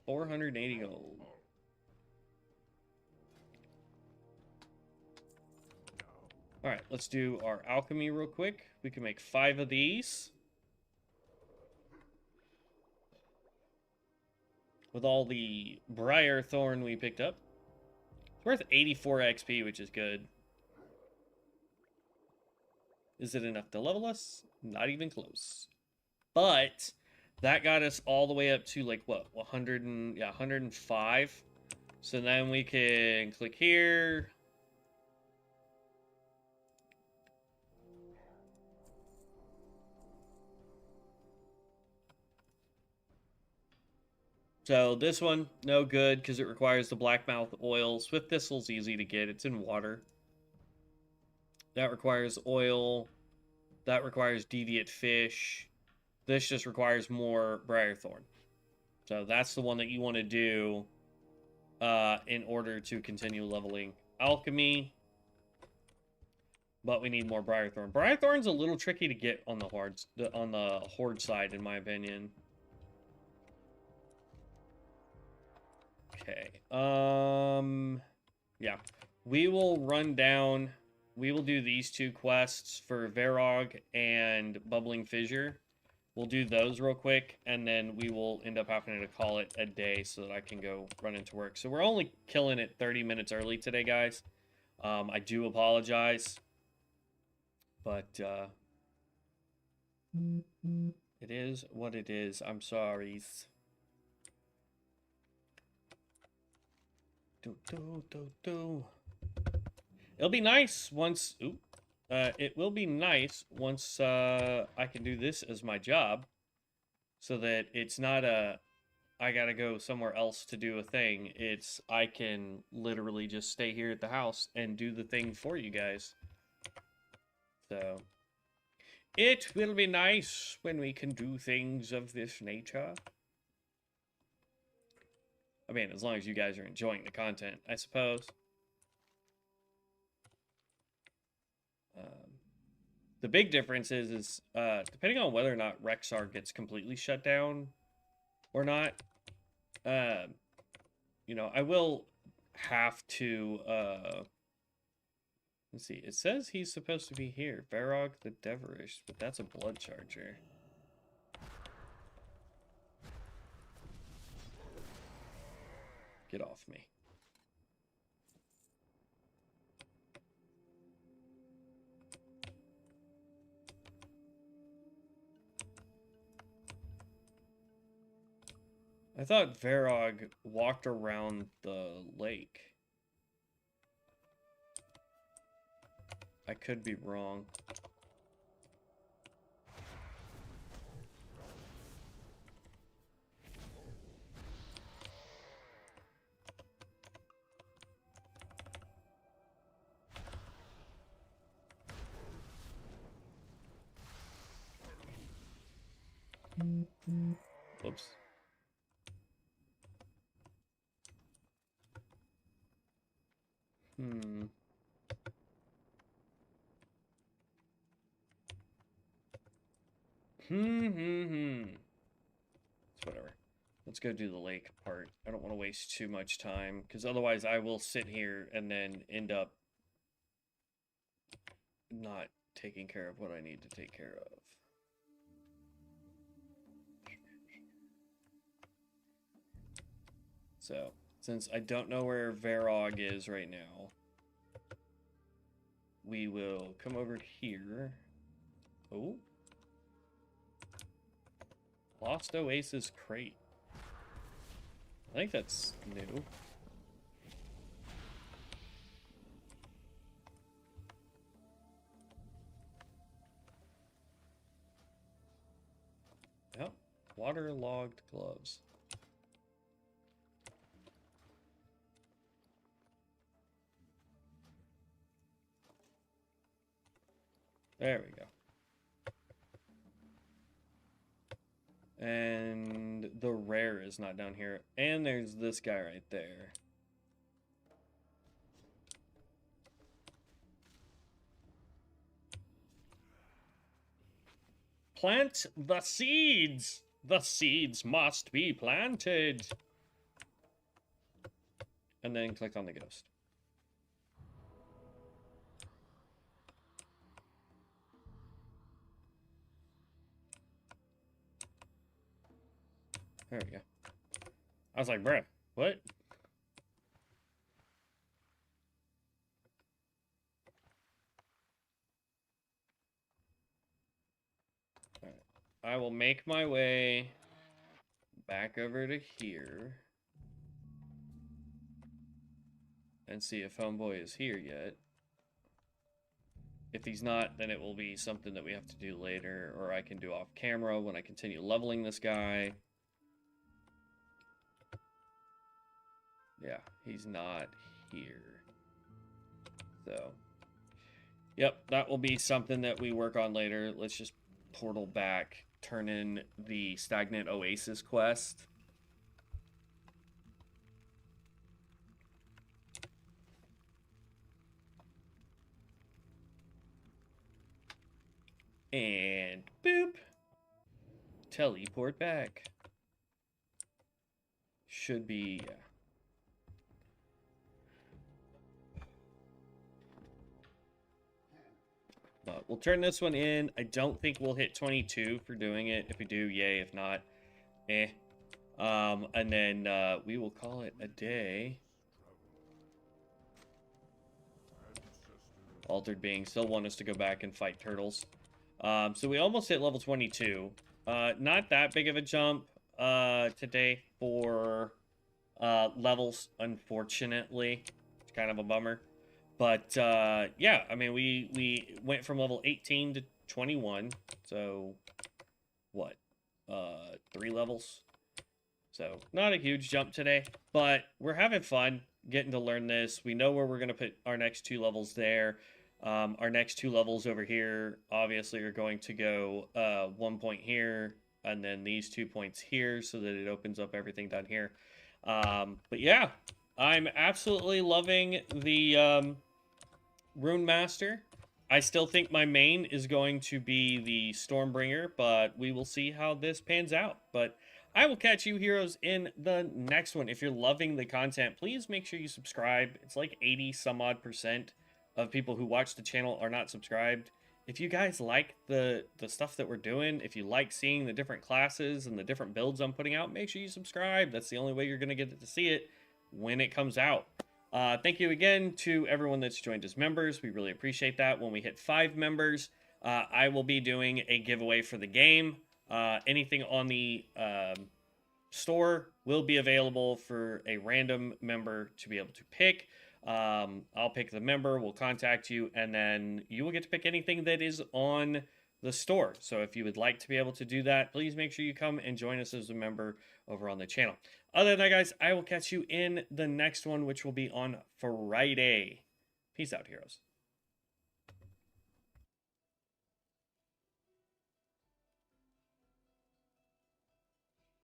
480 gold. Alright, let's do our alchemy real quick. We can make 5 of these. With all the Briar Thorn we picked up. It's worth 84 XP, which is good. Is it enough to level us? Not even close. But that got us all the way up to like what, 105. So then we can click here. So this one, no good because it requires the blackmouth oil. Swift Thistle's easy to get. It's in water. That requires oil. That requires deviate fish. This just requires more Briarthorn. So that's the one that you want to do in order to continue leveling alchemy. But we need more Briarthorn. Briarthorn's a little tricky to get on the horde side, in my opinion. Okay. Yeah. We will run down. We will do these 2 quests for Varog and Bubbling Fissure. We'll do those real quick, and then we will end up having to call it a day so that I can go run into work. So we're only killing it 30 minutes early today, guys. I do apologize. But, it is what it is. I'm sorry. It'll be nice once... it will be nice once I can do this as my job. So that it's not a... I gotta go somewhere else to do a thing. It's... I can literally just stay here at the house and do the thing for you guys. So... It will be nice when we can do things of this nature. I mean, as long as you guys are enjoying the content, I suppose. The big difference is depending on whether or not Rexxar gets completely shut down or not, you know, I will have to, let's see, it says he's supposed to be here, Varog the Deverish, but that's a blood charger. Get off me. I thought Varog walked around the lake. I could be wrong. Whoops. It's whatever. Let's go do the lake part. I don't want to waste too much time, because otherwise I will sit here and then end up not taking care of what I need to take care of. So, since I don't know where Varog is right now, we will come over here. Oh. Lost Oasis Crate. I think that's new. Yep. Waterlogged gloves. There we go. And the rare is not down here. And there's this guy right there. Plant the seeds! The seeds must be planted! And then click on the ghost. There we go. I was like, bruh, what? All right. I will make my way back over to here and see if Homeboy is here yet. If he's not, then it will be something that we have to do later, or I can do off camera when I continue leveling this guy. Yeah, he's not here. So, yep, that will be something that we work on later. Let's just portal back, turn in the Stagnant Oasis quest. And boop. Teleport back. Should be, yeah. But we'll turn this one in. I don't think we'll hit 22 for doing it. If we do, yay. If not, eh. And then we will call it a day. Altered Beings still want us to go back and fight turtles. So we almost hit level 22. Not that big of a jump today for levels, unfortunately. It's kind of a bummer. But, yeah, I mean, we went from level 18 to 21. So, what? 3 levels? So, not a huge jump today. But we're having fun getting to learn this. We know where we're going to put our next 2 levels there. Our next 2 levels over here, obviously, are going to go 1 point here. And then these 2 points here so that it opens up everything down here. But, yeah, I'm absolutely loving the... Runemaster. I still think my main is going to be the Stormbringer, but we will see how this pans out. But I will catch you heroes in the next one. If you're loving the content, please make sure you subscribe. It's like 80 some odd % of people who watch the channel are not subscribed. If you guys like the stuff that we're doing, if you like seeing the different classes and the different builds I'm putting out, make sure you subscribe. That's the only way you're going to get to see it when it comes out. Thank you again to everyone that's joined as members. We really appreciate that. When we hit 5 members, I will be doing a giveaway for the game. Anything on the store will be available for a random member to be able to pick. I'll pick the member, we'll contact you, and then you will get to pick anything that is on the store. So if you would like to be able to do that, please make sure you come and join us as a member over on the channel. Other than that, guys, I will catch you in the next one, which will be on Friday. Peace out, heroes.